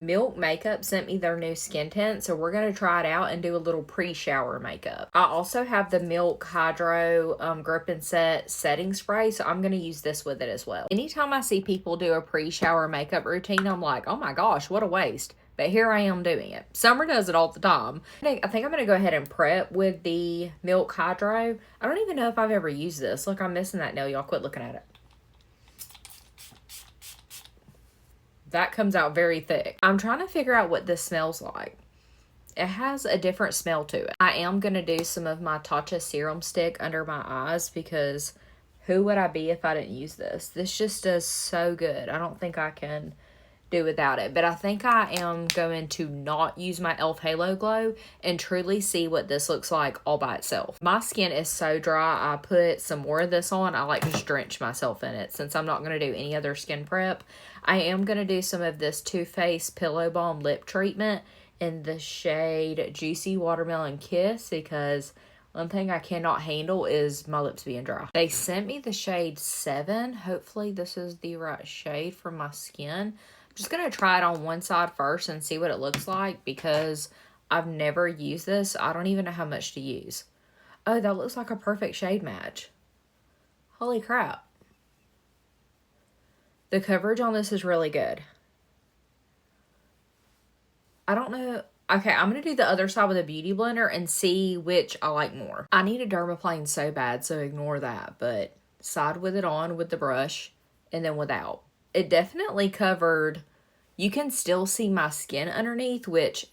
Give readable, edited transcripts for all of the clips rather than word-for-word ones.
Milk Makeup sent me their new skin tint, so we're going to try it out and do a little pre-shower makeup. I also have the Milk Hydro Grip and Set setting spray, so I'm going to use this with it as well. Anytime I see people do a pre-shower makeup routine, I'm like, oh my gosh, what a waste. But here I am doing it. Summer does it all the time. I think I'm going to go ahead and prep with the Milk Hydro. I don't even know if I've ever used this. Look, I'm missing that nail. Y'all quit looking at it. That comes out very thick. I'm trying to figure out what this smells like. It has a different smell to it. I am going to do some of my Tatcha serum stick under my eyes because who would I be if I didn't use this? This just does so good. I don't think I can do without it. But I think I am going to not use my e.l.f. Halo Glow and truly see what this looks like all by itself. My skin is so dry. I put some more of this on. I like to drench myself in it since I'm not going to do any other skin prep. I am going to do some of this Too Faced Pillow Balm lip treatment in the shade Juicy Watermelon Kiss because one thing I cannot handle is my lips being dry. They sent me the shade 7. Hopefully this is the right shade for my skin. I'm just going to try it on one side first and see what it looks like because I've never used this. I don't even know how much to use. Oh, that looks like a perfect shade match. Holy crap. The coverage on this is really good. I don't know. Okay, I'm going to do the other side with a beauty blender and see which I like more. I need a dermaplane so bad, so ignore that. But side with it on with the brush and then without. It definitely covered. You can still see my skin underneath, which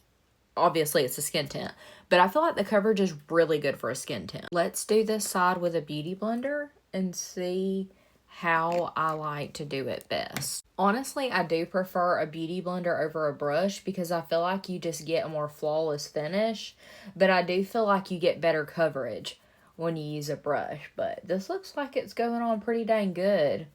obviously it's a skin tint. But I feel like the coverage is really good for a skin tint. Let's do this side with a beauty blender and see how I like to do it best. Honestly, I do prefer a beauty blender over a brush because I feel like you just get a more flawless finish, but I do feel like you get better coverage when you use a brush. But this looks like it's going on pretty dang good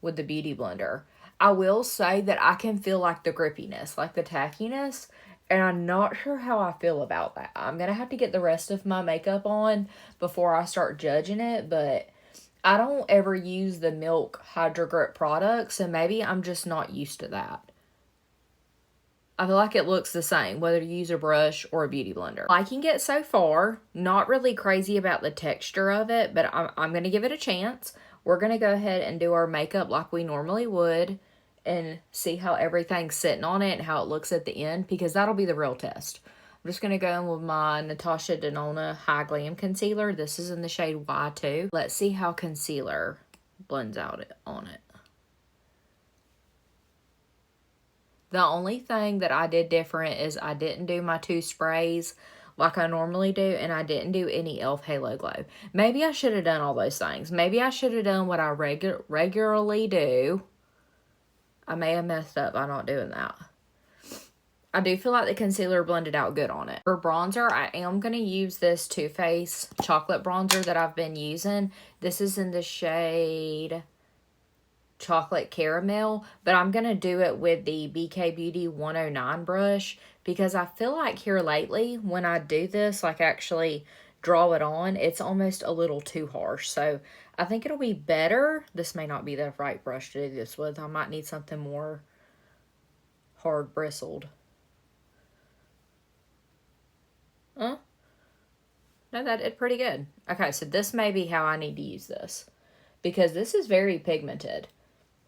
with the beauty blender. I will say that I can feel like the grippiness, like the tackiness, and I'm not sure how I feel about that. I'm going to have to get the rest of my makeup on before I start judging it, but I don't ever use the Milk Hydro Grip products, so maybe I'm just not used to that. I feel like it looks the same, whether you use a brush or a beauty blender. Liking it so far, not really crazy about the texture of it, but I'm going to give it a chance. We're going to go ahead and do our makeup like we normally would and see how everything's sitting on it and how it looks at the end, because that'll be the real test. I'm just going to go in with my Natasha Denona High Glam Concealer. This is in the shade Y2. Let's see how concealer blends out on it. The only thing that I did different is I didn't do my 2 sprays like I normally do, and I didn't do any e.l.f. Halo Glow. Maybe I should have done all those things. Maybe I should have done what I regularly do. I may have messed up by not doing that. I do feel like the concealer blended out good on it. For bronzer, I am going to use this Too Faced chocolate bronzer that I've been using. This is in the shade Chocolate Caramel, but I'm going to do it with the BK Beauty 109 brush because I feel like here lately when I do this, like actually draw it on, it's almost a little too harsh. So I think it'll be better. This may not be the right brush to do this with. I might need something more hard bristled. Huh? No, that did pretty good. Okay, so this may be how I need to use this because this is very pigmented.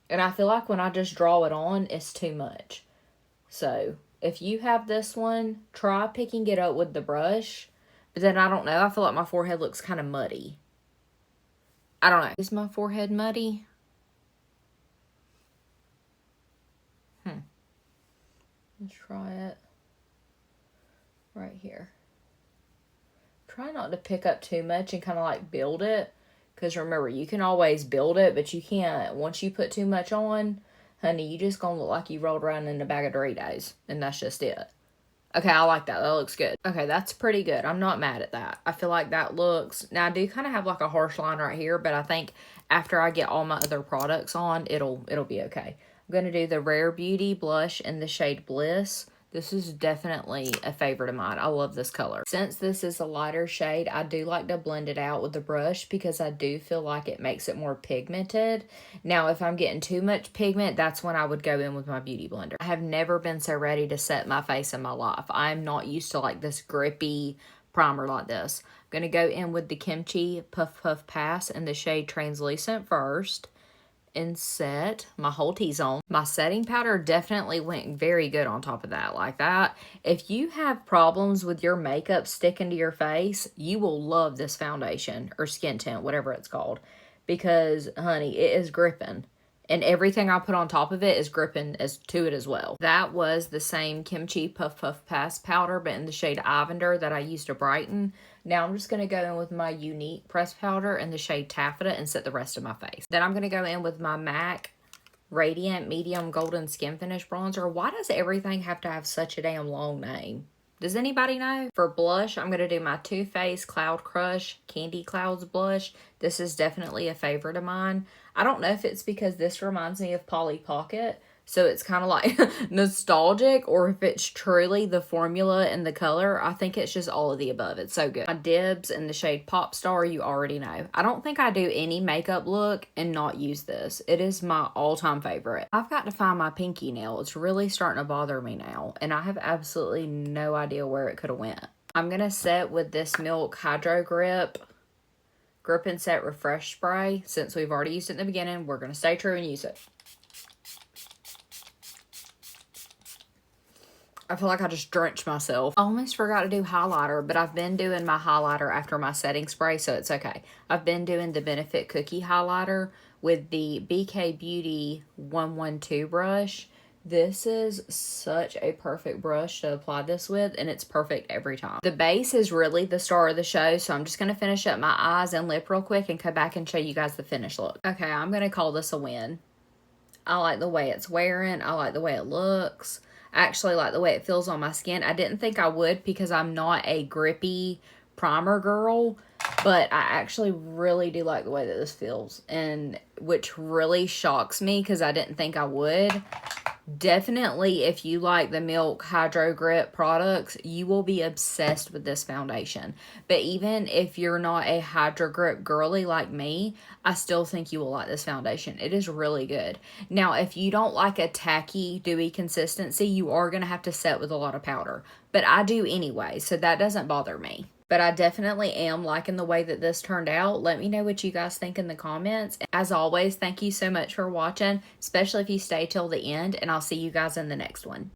And I feel like when I just draw it on, it's too much. So if you have this one, try picking it up with the brush. But then I don't know. I feel like my forehead looks kind of muddy. I don't know. Is my forehead muddy? Let's try it right here. Try not to pick up too much and kind of like build it. Because remember, you can always build it, but you can't. Once you put too much on, honey, you just gonna look like you rolled around in a bag of Doritos. And that's just it. Okay, I like that. That looks good. Okay, that's pretty good. I'm not mad at that. I feel like that looks... Now, I do kind of have like a harsh line right here, but I think after I get all my other products on, it'll be okay. I'm going to do the Rare Beauty blush in the shade Bliss. This is definitely a favorite of mine. I love this color. Since this is a lighter shade, I do like to blend it out with the brush because I do feel like it makes it more pigmented. Now, if I'm getting too much pigment, that's when I would go in with my beauty blender. I have never been so ready to set my face in my life. I'm not used to like this grippy primer like this. I'm going to go in with the Kimchi Puff Puff Pass in the shade Translucent first. And set my whole T-zone. My setting powder definitely went very good on top of that, like that. If you have problems with your makeup sticking to your face, you will love this foundation or skin tint, whatever it's called, because honey, it is gripping. And everything I put on top of it is gripping to it as well. That was the same Kimchi Puff Puff Pass powder, but in the shade Lavender that I used to brighten. Now I'm just going to go in with my Unique pressed powder in the shade Taffeta and set the rest of my face. Then I'm going to go in with my MAC Radiant Medium Golden Skin Finish Bronzer. Why does everything have to have such a damn long name? Does anybody know? For blush, I'm going to do my Too Faced Cloud Crush Candy Clouds blush. This is definitely a favorite of mine. I don't know if it's because this reminds me of Polly Pocket, so it's kind of like nostalgic, or if it's truly the formula and the color. I think it's just all of the above. It's so good. My Dibs in the shade Pop Star, you already know. I don't think I do any makeup look and not use this. It is my all-time favorite. I've got to find my pinky nail. It's really starting to bother me now, and I have absolutely no idea where it could have went. I'm going to set with this Milk Hydro Grip and Set Refresh Spray. Since we've already used it in the beginning, we're going to stay true and use it. I feel like I just drenched myself. I almost forgot to do highlighter, but I've been doing my highlighter after my setting spray, so it's okay. I've been doing the Benefit Cookie highlighter with the BK Beauty 112 brush. This is such a perfect brush to apply this with, and it's perfect every time. The base is really the star of the show, so I'm just going to finish up my eyes and lip real quick and come back and show you guys the finished look. Okay, I'm going to call this a win. I like the way it's wearing. I like the way it looks. I actually like the way it feels on my skin. I didn't think I would because I'm not a grippy primer girl, but I actually really do like the way that this feels, and which really shocks me because I didn't think I would. Definitely, if you like the Milk Hydro Grip products, you will be obsessed with this foundation. But even if you're not a Hydro Grip girly like me, I still think you will like this foundation. It is really good. Now, if you don't like a tacky, dewy consistency, you are going to have to set with a lot of powder. But I do anyway, so that doesn't bother me. But I definitely am liking the way that this turned out. Let me know what you guys think in the comments. As always, thank you so much for watching, especially if you stay till the end, and I'll see you guys in the next one.